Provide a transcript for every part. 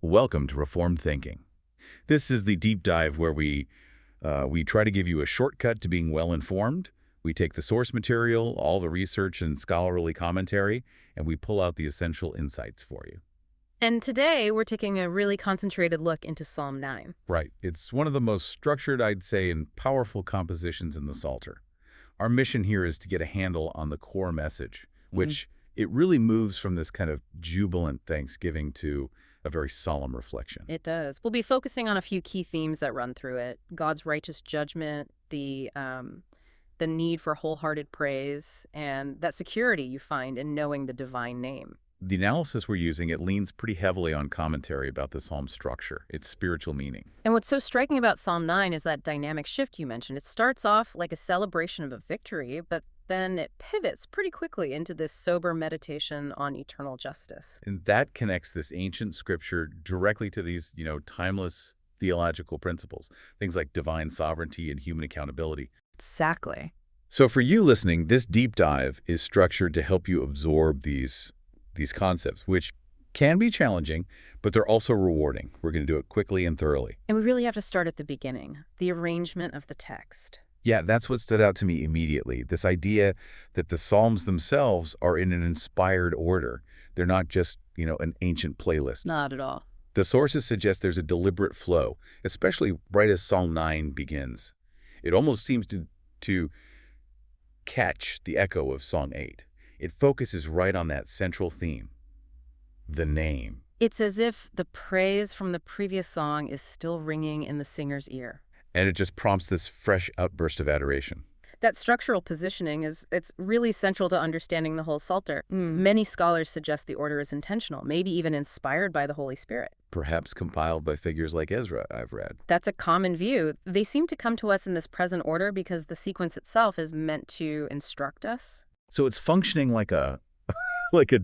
Welcome to Reformed Thinking. This is the deep dive where we try to give you a shortcut to being well-informed. We take the source material, all the research and scholarly commentary, and we pull out the essential insights for you. And today, we're taking a really concentrated look into Psalm 9. Right. It's one of the most structured, I'd say, and powerful compositions in the Psalter. Our mission here is to get a handle on the core message, which it really moves from this kind of jubilant thanksgiving to a very solemn reflection. It does. We'll be focusing on a few key themes that run through it. God's righteous judgment, the need for wholehearted praise, and that security you find in knowing the divine name. The analysis we're using, it leans pretty heavily on commentary about the psalm structure, its spiritual meaning. And what's so striking about Psalm 9 is that dynamic shift you mentioned. It starts off like a celebration of a victory, but then it pivots pretty quickly into this sober meditation on eternal justice. And that connects this ancient scripture directly to these, timeless theological principles, things like divine sovereignty and human accountability. Exactly. So for you listening, this deep dive is structured to help you absorb these concepts, which can be challenging, but they're also rewarding. We're going to do it quickly and thoroughly. And we really have to start at the beginning, the arrangement of the text. Yeah, that's what stood out to me immediately. This idea that the Psalms themselves are in an inspired order. They're not just, an ancient playlist. Not at all. The sources suggest there's a deliberate flow, especially right as Psalm 9 begins. It almost seems to catch the echo of Psalm 8. It focuses right on that central theme, the name. It's as if the praise from the previous song is still ringing in the singer's ear. And it just prompts this fresh outburst of adoration. That structural positioning it's really central to understanding the whole Psalter. Many scholars suggest the order is intentional, maybe even inspired by the Holy Spirit. Perhaps compiled by figures like Ezra, I've read. That's a common view. They seem to come to us in this present order because the sequence itself is meant to instruct us. So it's functioning like a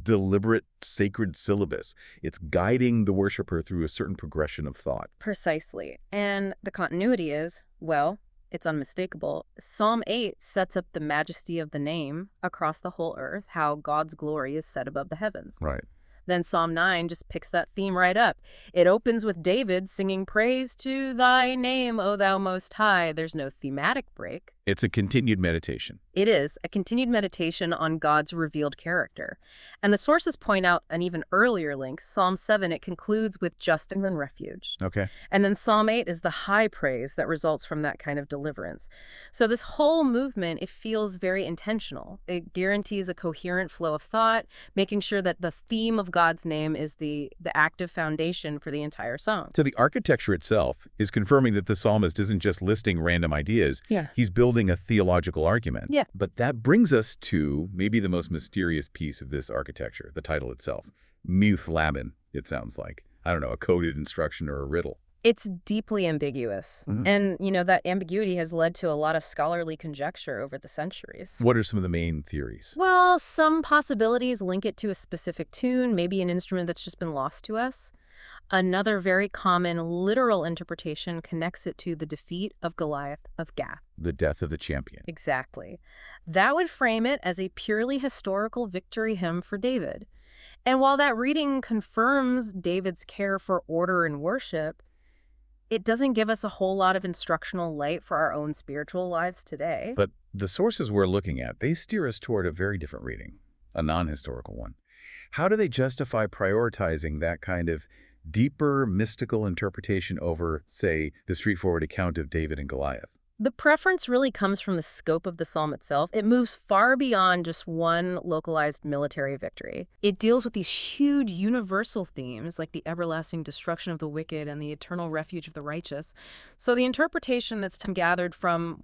deliberate sacred syllabus. It's guiding the worshiper through a certain progression of thought. Precisely. And the continuity is, well, it's unmistakable. Psalm 8 sets up the majesty of the name across the whole earth, how God's glory is set above the heavens. Right. Then Psalm 9 just picks that theme right up. It opens with David singing praise to thy name, O thou most high. There's no thematic break. It's a continued meditation. It is a continued meditation on God's revealed character. And the sources point out an even earlier link. Psalm 7, it concludes with justice and refuge. Okay. And then Psalm 8 is the high praise that results from that kind of deliverance. So this whole movement, it feels very intentional. It guarantees a coherent flow of thought, making sure that the theme of God's name is the active foundation for the entire song. So the architecture itself is confirming that the psalmist isn't just listing random ideas. Yeah. He's building a theological argument. Yeah. But that brings us to maybe the most mysterious piece of this architecture, the title itself. Muth Laban, it sounds like. I don't know, a coded instruction or a riddle. It's deeply ambiguous. And, that ambiguity has led to a lot of scholarly conjecture over the centuries. What are some of the main theories? Well, some possibilities link it to a specific tune, maybe an instrument that's just been lost to us. Another very common literal interpretation connects it to the defeat of Goliath of Gath. The death of the champion. Exactly. That would frame it as a purely historical victory hymn for David. And while that reading confirms David's care for order and worship, it doesn't give us a whole lot of instructional light for our own spiritual lives today. But the sources we're looking at, they steer us toward a very different reading, a non-historical one. How do they justify prioritizing that kind of deeper mystical interpretation over, say, the straightforward account of David and Goliath? The preference really comes from the scope of the psalm itself. It moves far beyond just one localized military victory. It deals with these huge universal themes like the everlasting destruction of the wicked and the eternal refuge of the righteous. So the interpretation that's gathered from,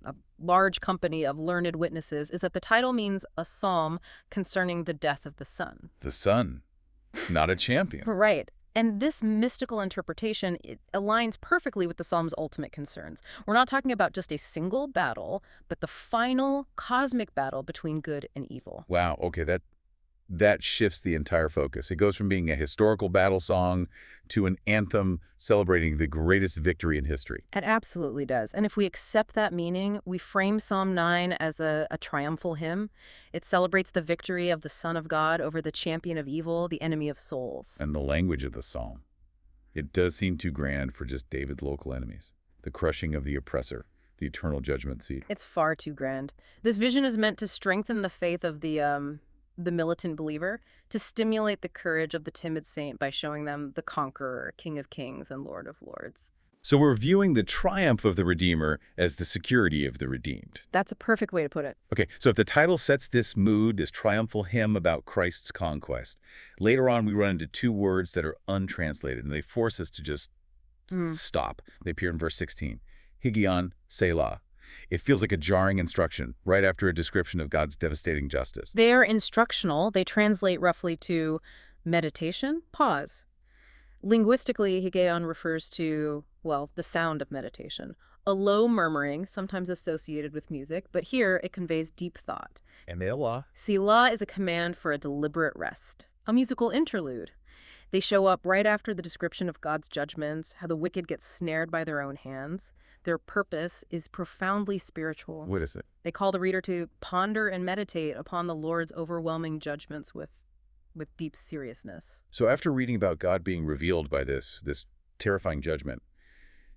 a large company of learned witnesses is that the title means a psalm concerning the death of the son. The son, not a champion. Right. And this mystical interpretation, it aligns perfectly with the Psalm's ultimate concerns. We're not talking about just a single battle, but the final cosmic battle between good and evil. Wow, okay, that shifts the entire focus. It goes from being a historical battle song to an anthem celebrating the greatest victory in history. It absolutely does. And if we accept that meaning, we frame Psalm 9 as a triumphal hymn. It celebrates the victory of the Son of God over the champion of evil, the enemy of souls. And the language of the psalm. It does seem too grand for just David's local enemies. The crushing of the oppressor, the eternal judgment seat. It's far too grand. This vision is meant to strengthen the faith of the militant believer, to stimulate the courage of the timid saint by showing them the conqueror, King of Kings and Lord of Lords. So we're viewing the triumph of the Redeemer as the security of the redeemed. That's a perfect way to put it. Okay, so if the title sets this mood, this triumphal hymn about Christ's conquest, later on we run into two words that are untranslated, and they force us to just stop. They appear in verse 16. Higion Selah. It feels like a jarring instruction right after a description of God's devastating justice. They are instructional. They translate roughly to meditation, pause. Linguistically, Higeon refers to, well, the sound of meditation, a low murmuring, sometimes associated with music, but here it conveys deep thought. And Elah. Selah is a command for a deliberate rest, a musical interlude. They show up right after the description of God's judgments, how the wicked get snared by their own hands. Their purpose is profoundly spiritual. What is it? They call the reader to ponder and meditate upon the Lord's overwhelming judgments with deep seriousness. So after reading about God being revealed by this terrifying judgment,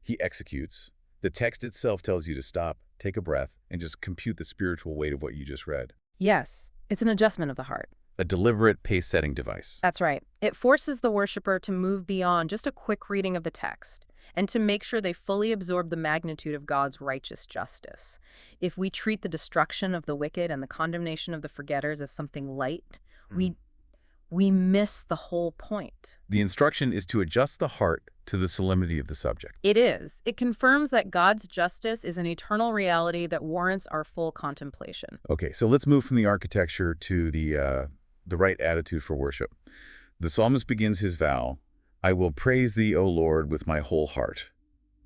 he executes. The text itself tells you to stop, take a breath, and just compute the spiritual weight of what you just read. Yes, it's an adjustment of the heart. A deliberate pace-setting device. That's right. It forces the worshiper to move beyond just a quick reading of the text and to make sure they fully absorb the magnitude of God's righteous justice. If we treat the destruction of the wicked and the condemnation of the forgetters as something light, we miss the whole point. The instruction is to adjust the heart to the solemnity of the subject. It is. It confirms that God's justice is an eternal reality that warrants our full contemplation. Okay, so let's move from the architecture to the right attitude for worship. The psalmist begins his vow, I will praise thee, O Lord, with my whole heart.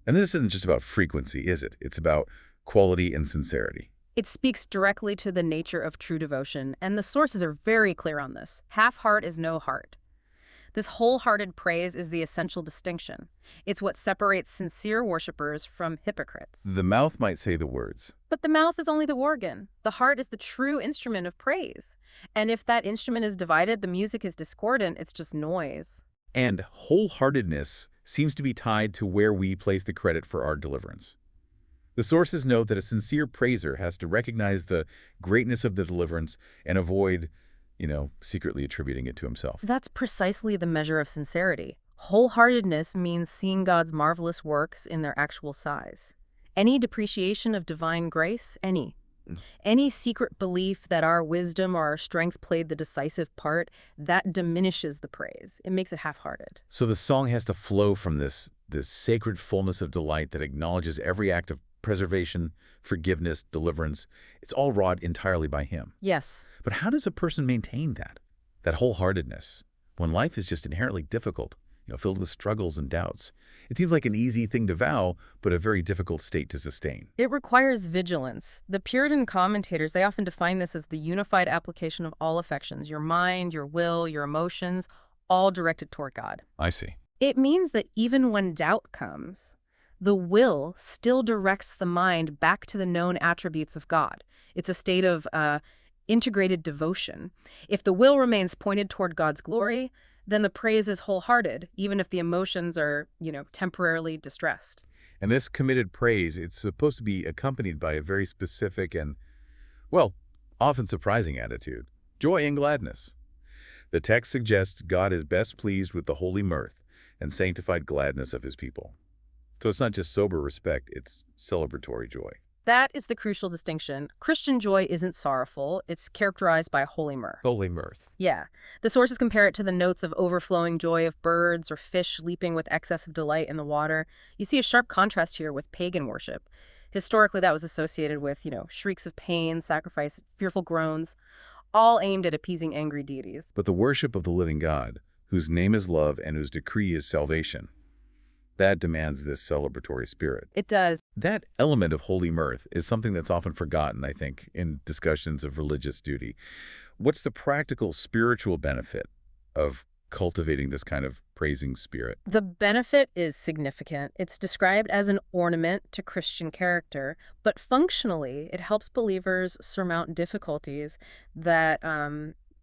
And this isn't just about frequency, is it? It's about quality and sincerity. It speaks directly to the nature of true devotion, and the sources are very clear on this. Half heart is no heart. This wholehearted praise is the essential distinction. It's what separates sincere worshipers from hypocrites. The mouth might say the words. But the mouth is only the organ. The heart is the true instrument of praise. And if that instrument is divided, the music is discordant, it's just noise. And wholeheartedness seems to be tied to where we place the credit for our deliverance. The sources note that a sincere praiser has to recognize the greatness of the deliverance and avoid, secretly attributing it to himself. That's precisely the measure of sincerity. Wholeheartedness means seeing God's marvelous works in their actual size. Any depreciation of divine grace, any secret belief that our wisdom or our strength played the decisive part, that diminishes the praise. It makes it half-hearted. So the song has to flow from this sacred fullness of delight that acknowledges every act of preservation, forgiveness, deliverance. It's all wrought entirely by him. Yes. But how does a person maintain that wholeheartedness, when life is just inherently difficult, filled with struggles and doubts? It seems like an easy thing to vow, but a very difficult state to sustain. It requires vigilance. The Puritan commentators, they often define this as the unified application of all affections, your mind, your will, your emotions, all directed toward God. I see. It means that even when doubt comes, the will still directs the mind back to the known attributes of God. It's a state of integrated devotion. If the will remains pointed toward God's glory, then the praise is wholehearted, even if the emotions are, temporarily distressed. And this committed praise, it's supposed to be accompanied by a very specific and, often surprising attitude, joy and gladness. The text suggests God is best pleased with the holy mirth and sanctified gladness of his people. So it's not just sober respect, it's celebratory joy. That is the crucial distinction. Christian joy isn't sorrowful. It's characterized by holy mirth. Holy mirth. Yeah. The sources compare it to the notes of overflowing joy of birds or fish leaping with excess of delight in the water. You see a sharp contrast here with pagan worship. Historically, that was associated with, shrieks of pain, sacrifice, fearful groans, all aimed at appeasing angry deities. But the worship of the living God, whose name is love and whose decree is salvation, that demands this celebratory spirit. It does. That element of holy mirth is something that's often forgotten, I think, in discussions of religious duty. What's the practical spiritual benefit of cultivating this kind of praising spirit? The benefit is significant. It's described as an ornament to Christian character, but functionally, it helps believers surmount difficulties that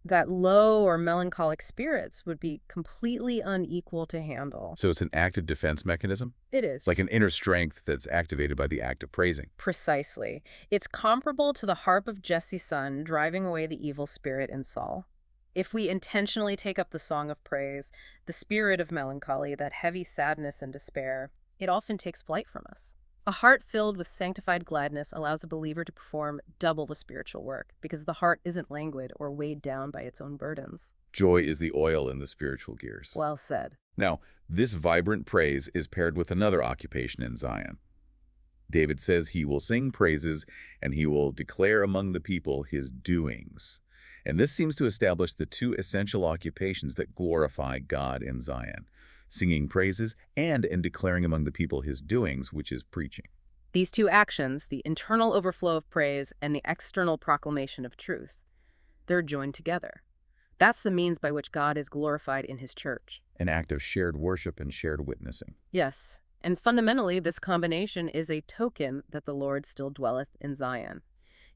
that low or melancholic spirits would be completely unequal to handle. So it's an active defense mechanism? It is. Like an inner strength that's activated by the act of praising. Precisely. It's comparable to the harp of Jesse's son driving away the evil spirit in Saul. If we intentionally take up the song of praise, the spirit of melancholy, that heavy sadness and despair, it often takes flight from us. A heart filled with sanctified gladness allows a believer to perform double the spiritual work because the heart isn't languid or weighed down by its own burdens. Joy is the oil in the spiritual gears. Well said. Now, this vibrant praise is paired with another occupation in Zion. David says he will sing praises and he will declare among the people his doings. And this seems to establish the two essential occupations that glorify God in Zion: singing praises and in declaring among the people his doings, which is preaching. These two actions, the internal overflow of praise and the external proclamation of truth, they're joined together. That's the means by which God is glorified in his church. An act of shared worship and shared witnessing. Yes, and fundamentally, this combination is a token that the Lord still dwelleth in Zion.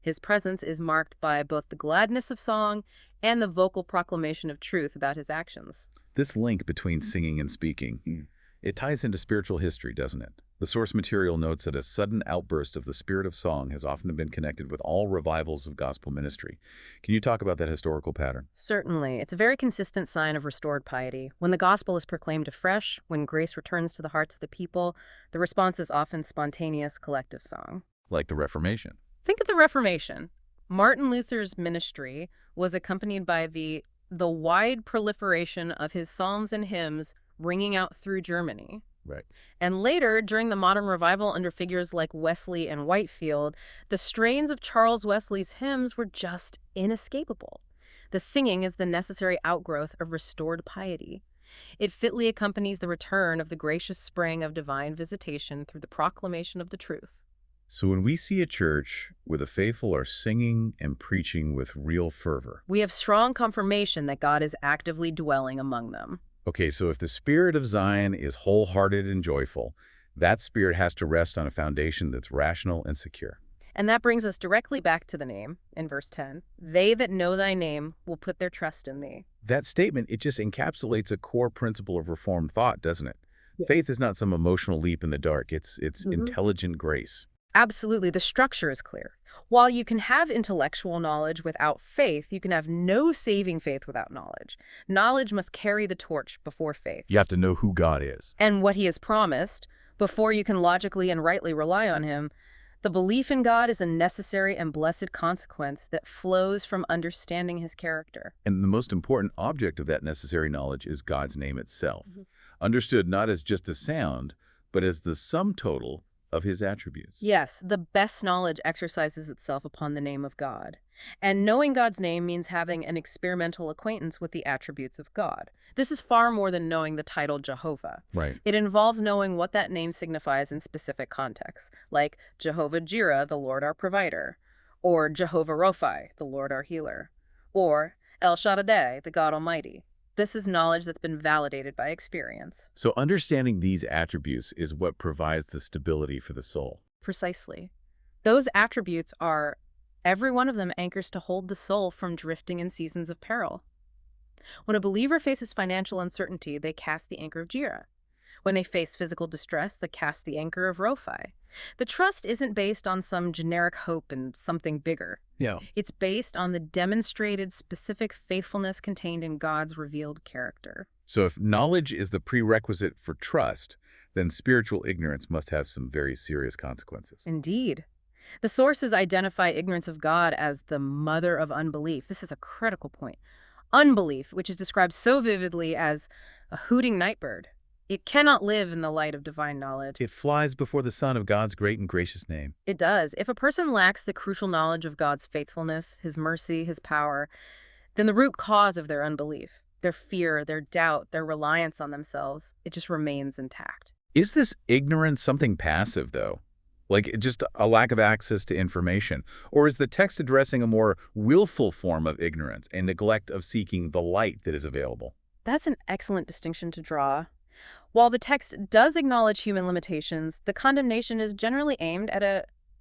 His presence is marked by both the gladness of song and the vocal proclamation of truth about his actions. This link between singing and speaking, it ties into spiritual history, doesn't it? The source material notes that a sudden outburst of the spirit of song has often been connected with all revivals of gospel ministry. Can you talk about that historical pattern? Certainly. It's a very consistent sign of restored piety. When the gospel is proclaimed afresh, when grace returns to the hearts of the people, the response is often spontaneous collective song. Like the Reformation. Think of the Reformation. Martin Luther's ministry was accompanied by the wide proliferation of his psalms and hymns ringing out through Germany. Right. And later, during the modern revival under figures like Wesley and Whitefield, the strains of Charles Wesley's hymns were just inescapable. The singing is the necessary outgrowth of restored piety. It fitly accompanies the return of the gracious spring of divine visitation through the proclamation of the truth. So when we see a church where the faithful are singing and preaching with real fervor, we have strong confirmation that God is actively dwelling among them. okay, so if the spirit of Zion is wholehearted and joyful, that spirit has to rest on a foundation that's rational and secure. And that brings us directly back to the name in verse 10. They that know thy name will put their trust in thee. That statement, it just encapsulates a core principle of Reformed thought, doesn't it? Yeah. Faith is not some emotional leap in the dark. It's intelligent grace. Absolutely. The structure is clear. While you can have intellectual knowledge without faith, you can have no saving faith without knowledge. Knowledge must carry the torch before faith. You have to know who God is. And what he has promised before you can logically and rightly rely on him. The belief in God is a necessary and blessed consequence that flows from understanding his character. And the most important object of that necessary knowledge is God's name itself, understood not as just a sound, but as the sum total of his attributes. Yes, the best knowledge exercises itself upon the name of God. And knowing God's name means having an experimental acquaintance with the attributes of God. This is far more than knowing the title Jehovah. Right. It involves knowing what that name signifies in specific contexts, like Jehovah Jireh, the Lord our provider, or Jehovah Rophi, the Lord our healer, or El Shaddai, the God Almighty. This is knowledge that's been validated by experience. So understanding these attributes is what provides the stability for the soul. Precisely. Those attributes are, every one of them anchors to hold the soul from drifting in seasons of peril. When a believer faces financial uncertainty, they cast the anchor of Jireh. When they face physical distress, they cast the anchor of Rophi. The trust isn't based on some generic hope in something bigger. Yeah. It's based on the demonstrated specific faithfulness contained in God's revealed character. So if knowledge is the prerequisite for trust, then spiritual ignorance must have some very serious consequences. Indeed. The sources identify ignorance of God as the mother of unbelief. This is a critical point. Unbelief, which is described so vividly as a hooting nightbird. It cannot live in the light of divine knowledge. It flies before the sun of God's great and gracious name. It does. If a person lacks the crucial knowledge of God's faithfulness, his mercy, his power, then the root cause of their unbelief, their fear, their doubt, their reliance on themselves, it just remains intact. Is this ignorance something passive, though? Like just a lack of access to information? Or is the text addressing a more willful form of ignorance and neglect of seeking the light that is available? That's an excellent distinction to draw. While the text does acknowledge human limitations, the condemnation is generally aimed at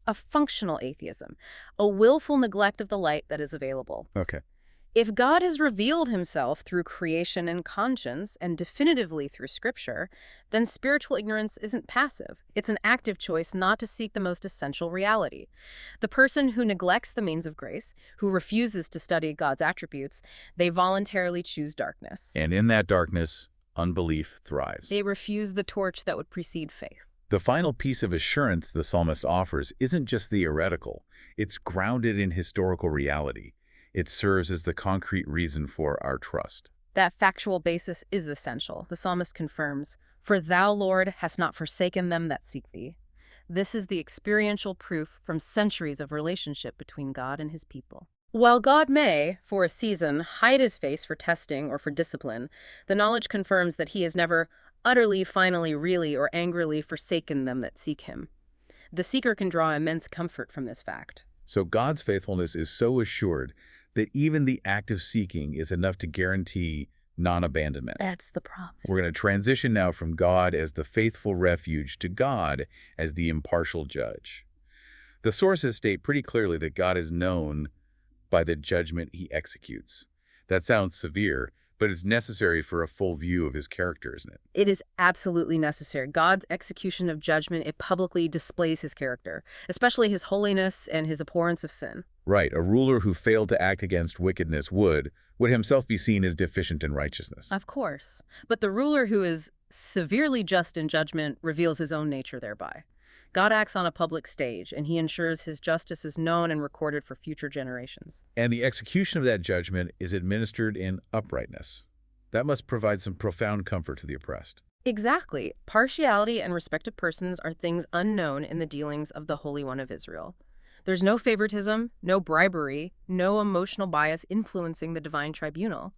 a functional atheism, a willful neglect of the light that is available. Okay. If God has revealed himself through creation and conscience and definitively through Scripture, then spiritual ignorance isn't passive. It's an active choice not to seek the most essential reality. The person who neglects the means of grace, who refuses to study God's attributes, they voluntarily choose darkness. And in that darkness, unbelief thrives. They refuse the torch that would precede faith. The final piece of assurance the psalmist offers isn't just theoretical. It's grounded in historical reality. It serves as the concrete reason for our trust. That factual basis is essential. The psalmist confirms, "For thou, Lord, hast not forsaken them that seek thee." This is the experiential proof from centuries of relationship between God and his people. While God may, for a season, hide his face for testing or for discipline, the knowledge confirms that he has never utterly, finally, really, or angrily forsaken them that seek him. The seeker can draw immense comfort from this fact. So God's faithfulness is so assured that even the act of seeking is enough to guarantee non-abandonment. That's the promise. We're going to transition now from God as the faithful refuge to God as the impartial judge. The sources state pretty clearly that God is known by the judgment he executes. That sounds severe, but it's necessary for a full view of his character, isn't it? It is absolutely necessary. God's execution of judgment, it publicly displays his character, especially his holiness and his abhorrence of sin. Right, a ruler who failed to act against wickedness would himself be seen as deficient in righteousness. Of course. But the ruler who is severely just in judgment reveals his own nature thereby. God acts on a public stage, and he ensures his justice is known and recorded for future generations. And the execution of that judgment is administered in uprightness. That must provide some profound comfort to the oppressed. Exactly. Partiality and respect of persons are things unknown in the dealings of the Holy One of Israel. There's no favoritism, no bribery, no emotional bias influencing the divine tribunal.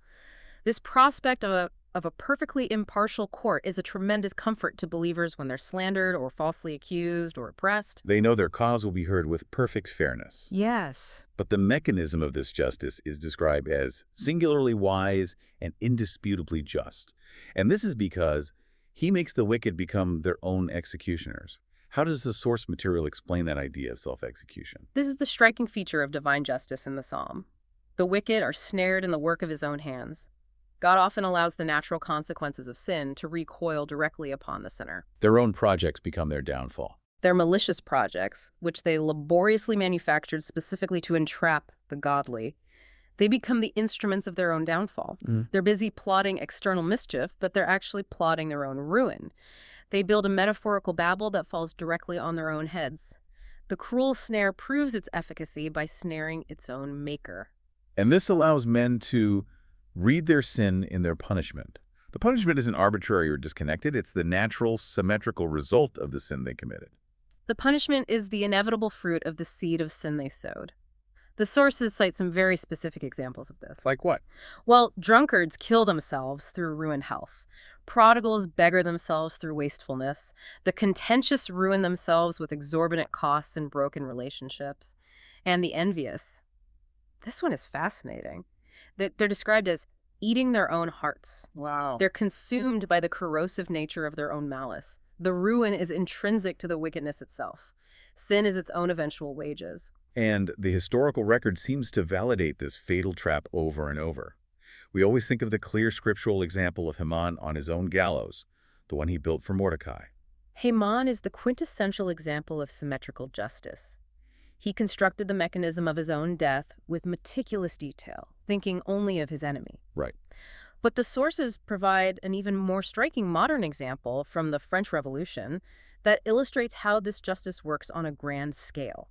This prospect of a perfectly impartial court is a tremendous comfort to believers when they're slandered or falsely accused or oppressed. They know their cause will be heard with perfect fairness. Yes. But the mechanism of this justice is described as singularly wise and indisputably just. And this is because he makes the wicked become their own executioners. How does the source material explain that idea of self-execution? This is the striking feature of divine justice in the psalm. The wicked are snared in the work of his own hands. God often allows the natural consequences of sin to recoil directly upon the sinner. Their own projects become their downfall. They're malicious projects, which they laboriously manufactured specifically to entrap the godly. They become the instruments of their own downfall. They're busy plotting external mischief, but they're actually plotting their own ruin. They build a metaphorical Babel that falls directly on their own heads. The cruel snare proves its efficacy by snaring its own maker. And this allows men to read their sin in their punishment. The punishment isn't arbitrary or disconnected. It's the natural, symmetrical result of the sin they committed. The punishment is the inevitable fruit of the seed of sin they sowed. The sources cite some very specific examples of this. Like what? Well, drunkards kill themselves through ruined health. Prodigals beggar themselves through wastefulness. The contentious ruin themselves with exorbitant costs and broken relationships. And the envious. This one is fascinating. They're described as eating their own hearts. Wow. They're consumed by the corrosive nature of their own malice. The ruin is intrinsic to the wickedness itself. Sin is its own eventual wages. And the historical record seems to validate this fatal trap over and over. We always think of the clear scriptural example of Haman on his own gallows, the one he built for Mordecai. Haman is the quintessential example of symmetrical justice. He constructed the mechanism of his own death with meticulous detail, thinking only of his enemy. Right. But the sources provide an even more striking modern example from the French Revolution that illustrates how this justice works on a grand scale.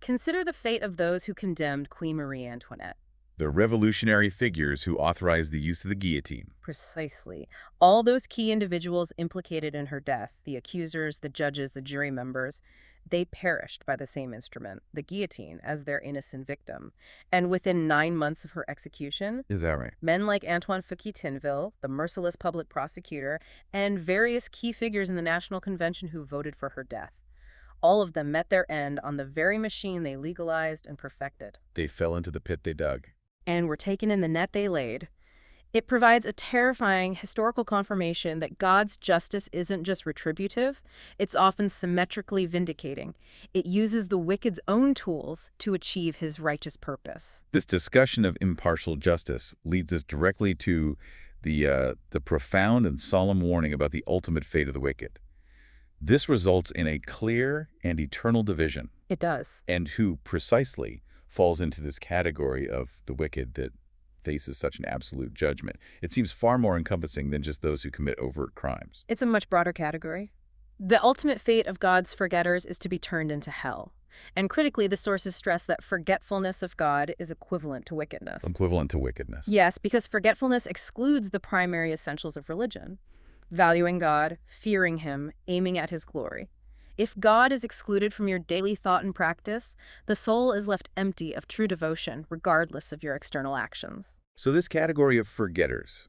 Consider the fate of those who condemned Queen Marie Antoinette. The revolutionary figures who authorized the use of the guillotine. Precisely. All those key individuals implicated in her death, the accusers, the judges, the jury members, they perished by the same instrument, the guillotine, as their innocent victim. And within 9 months of her execution, Is that right? men like Antoine Fouquier-Tinville, the merciless public prosecutor, and various key figures in the National Convention who voted for her death. All of them met their end on the very machine they legalized and perfected. They fell into the pit they dug. And were taken in the net they laid. It provides a terrifying historical confirmation that God's justice isn't just retributive, it's often symmetrically vindicating. It uses the wicked's own tools to achieve his righteous purpose. This discussion of impartial justice leads us directly to the profound and solemn warning about the ultimate fate of the wicked. This results in a clear and eternal division. It does. And who precisely falls into this category of the wicked that faces such an absolute judgment? It seems far more encompassing than just those who commit overt crimes. It's a much broader category. The ultimate fate of God's forgetters is to be turned into hell. And critically, the sources stress that forgetfulness of God is equivalent to wickedness. Equivalent to wickedness. Yes, because forgetfulness excludes the primary essentials of religion: valuing God, fearing him, aiming at his glory. If God is excluded from your daily thought and practice, the soul is left empty of true devotion, regardless of your external actions. So this category of forgetters,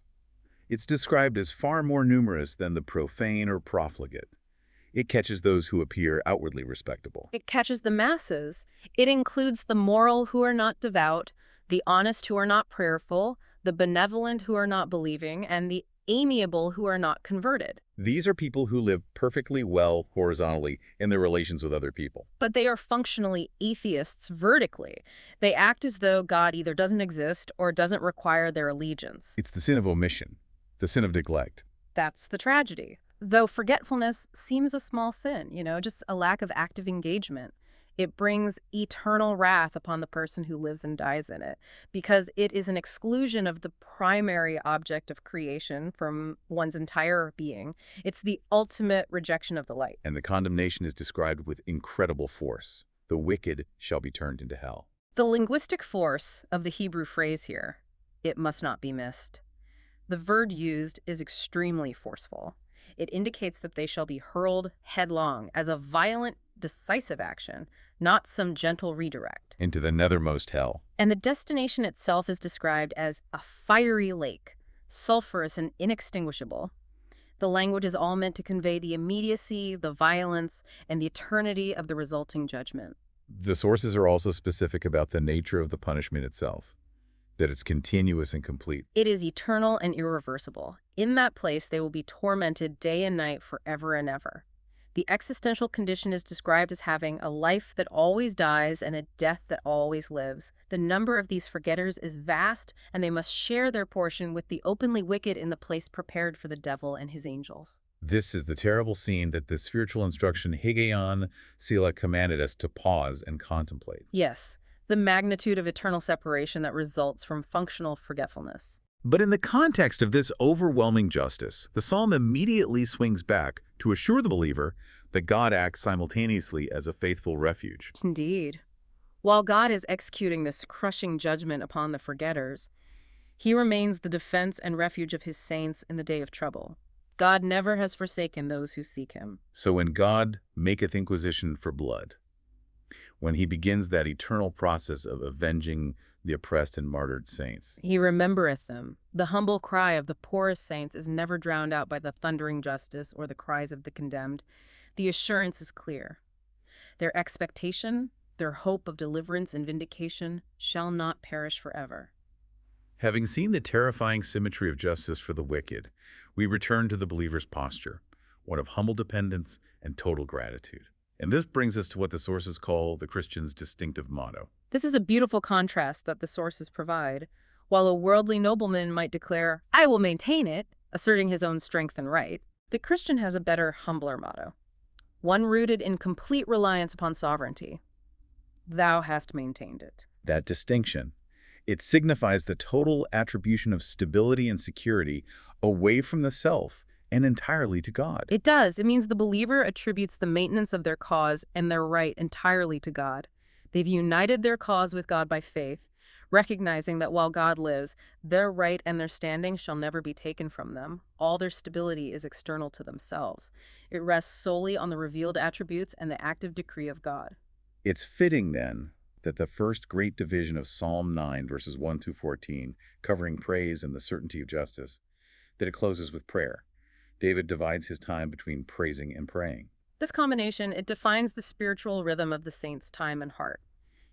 it's described as far more numerous than the profane or profligate. It catches those who appear outwardly respectable. It catches the masses. It includes the moral who are not devout, the honest who are not prayerful, the benevolent who are not believing, and the amiable who are not converted. These are people who live perfectly well horizontally in their relations with other people. But they are functionally atheists vertically. They act as though God either doesn't exist or doesn't require their allegiance. It's the sin of omission, the sin of neglect. That's the tragedy. Though forgetfulness seems a small sin, just a lack of active engagement, it brings eternal wrath upon the person who lives and dies in it, because it is an exclusion of the primary object of creation from one's entire being. It's the ultimate rejection of the light. And the condemnation is described with incredible force. The wicked shall be turned into hell. The linguistic force of the Hebrew phrase here, it must not be missed. The verb used is extremely forceful. It indicates that they shall be hurled headlong as a violent, decisive action, not some gentle redirect. Into the nethermost hell. And the destination itself is described as a fiery lake, sulphurous and inextinguishable. The language is all meant to convey the immediacy, the violence, and the eternity of the resulting judgment. The sources are also specific about the nature of the punishment itself, that it's continuous and complete. It is eternal and irreversible. In that place, they will be tormented day and night forever and ever. The existential condition is described as having a life that always dies and a death that always lives. The number of these forgetters is vast, and they must share their portion with the openly wicked in the place prepared for the devil and his angels. This is the terrible scene that the spiritual instruction Higeon Sila commanded us to pause and contemplate. Yes, the magnitude of eternal separation that results from functional forgetfulness. But in the context of this overwhelming justice, the psalm immediately swings back to assure the believer that God acts simultaneously as a faithful refuge. Indeed. While God is executing this crushing judgment upon the forgetters, he remains the defense and refuge of his saints in the day of trouble. God never has forsaken those who seek him. So when God maketh inquisition for blood, when he begins that eternal process of avenging the oppressed and martyred saints, he remembereth them. The humble cry of the poorest saints is never drowned out by the thundering justice or the cries of the condemned. The assurance is clear. Their expectation, their hope of deliverance and vindication shall not perish forever. Having seen the terrifying symmetry of justice for the wicked, we return to the believer's posture, one of humble dependence and total gratitude. And this brings us to what the sources call the Christian's distinctive motto. This is a beautiful contrast that the sources provide. While a worldly nobleman might declare, "I will maintain it," asserting his own strength and right, the Christian has a better, humbler motto, one rooted in complete reliance upon sovereignty. Thou hast maintained it. That distinction, it signifies the total attribution of stability and security away from the self and entirely to God. It does. It means the believer attributes the maintenance of their cause and their right entirely to God. They've united their cause with God by faith, recognizing that while God lives, their right and their standing shall never be taken from them. All their stability is external to themselves. It rests solely on the revealed attributes and the active decree of God. It's fitting, then, that the first great division of Psalm 9, verses 1 through 14, covering praise and the certainty of justice, that it closes with prayer. David divides his time between praising and praying. This combination, it defines the spiritual rhythm of the saint's time and heart.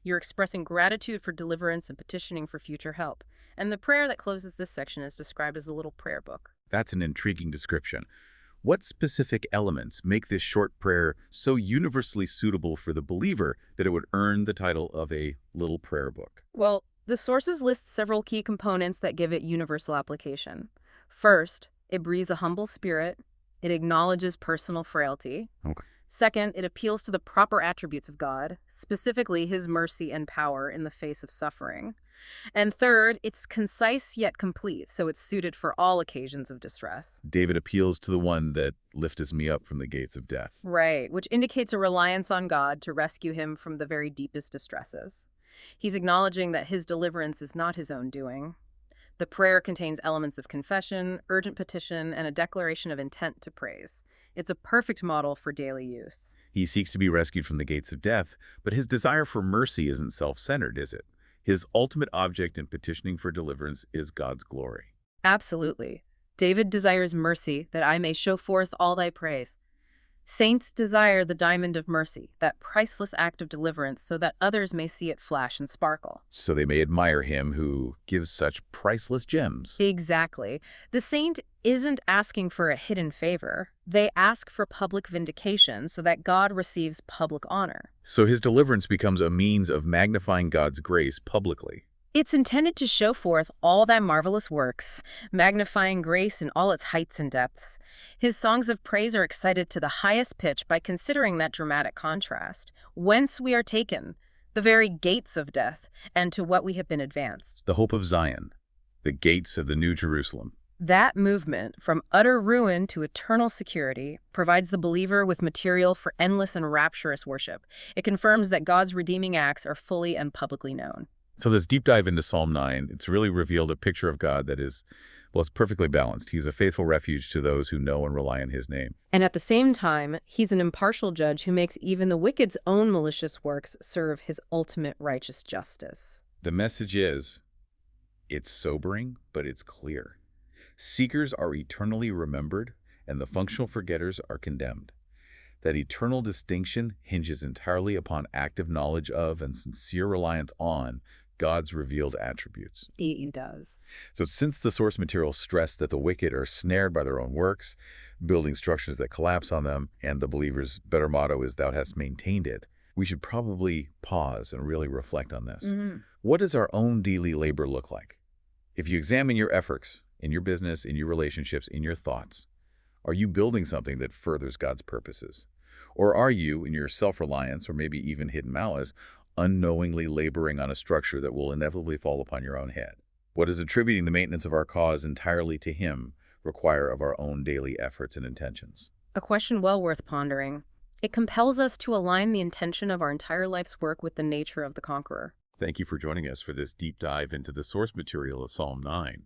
You're expressing gratitude for deliverance and petitioning for future help. And the prayer that closes this section is described as a little prayer book. That's an intriguing description. What specific elements make this short prayer so universally suitable for the believer that it would earn the title of a little prayer book? Well, the sources list several key components that give it universal application. First, it breathes a humble spirit. It acknowledges personal frailty. Okay. Second, it appeals to the proper attributes of God, specifically his mercy and power in the face of suffering. And third, it's concise yet complete, so it's suited for all occasions of distress. David appeals to the one that lifteth me up from the gates of death. Right, which indicates a reliance on God to rescue him from the very deepest distresses. He's acknowledging that his deliverance is not his own doing. The prayer contains elements of confession, urgent petition, and a declaration of intent to praise. It's a perfect model for daily use. He seeks to be rescued from the gates of death, but his desire for mercy isn't self-centered, is it? His ultimate object in petitioning for deliverance is God's glory. Absolutely. David desires mercy, that I may show forth all thy praise. Saints desire the diamond of mercy, that priceless act of deliverance, so that others may see it flash and sparkle. So they may admire him who gives such priceless gems. Exactly. The saint isn't asking for a hidden favor. They ask for public vindication so that God receives public honor. So his deliverance becomes a means of magnifying God's grace publicly. It's intended to show forth all thy marvelous works, magnifying grace in all its heights and depths. His songs of praise are excited to the highest pitch by considering that dramatic contrast, whence we are taken, the very gates of death, and to what we have been advanced. The hope of Zion, the gates of the New Jerusalem. That movement, from utter ruin to eternal security, provides the believer with material for endless and rapturous worship. It confirms that God's redeeming acts are fully and publicly known. So this deep dive into Psalm 9, it's really revealed a picture of God that is, well, it's perfectly balanced. He's a faithful refuge to those who know and rely on his name. And at the same time, he's an impartial judge who makes even the wicked's own malicious works serve his ultimate righteous justice. The message is, it's sobering, but it's clear. Seekers are eternally remembered, and the functional forgetters are condemned. That eternal distinction hinges entirely upon active knowledge of and sincere reliance on God's revealed attributes. It does. So since the source material stressed that the wicked are snared by their own works, building structures that collapse on them, and the believer's better motto is thou hast maintained it, we should probably pause and really reflect on this. What does our own daily labor look like? If you examine your efforts in your business, in your relationships, in your thoughts, are you building something that furthers God's purposes? Or are you, in your self-reliance or maybe even hidden malice, unknowingly laboring on a structure that will inevitably fall upon your own head? What does attributing the maintenance of our cause entirely to him require of our own daily efforts and intentions? A question well worth pondering. It compels us to align the intention of our entire life's work with the nature of the conqueror. Thank you for joining us for this deep dive into the source material of Psalm 9.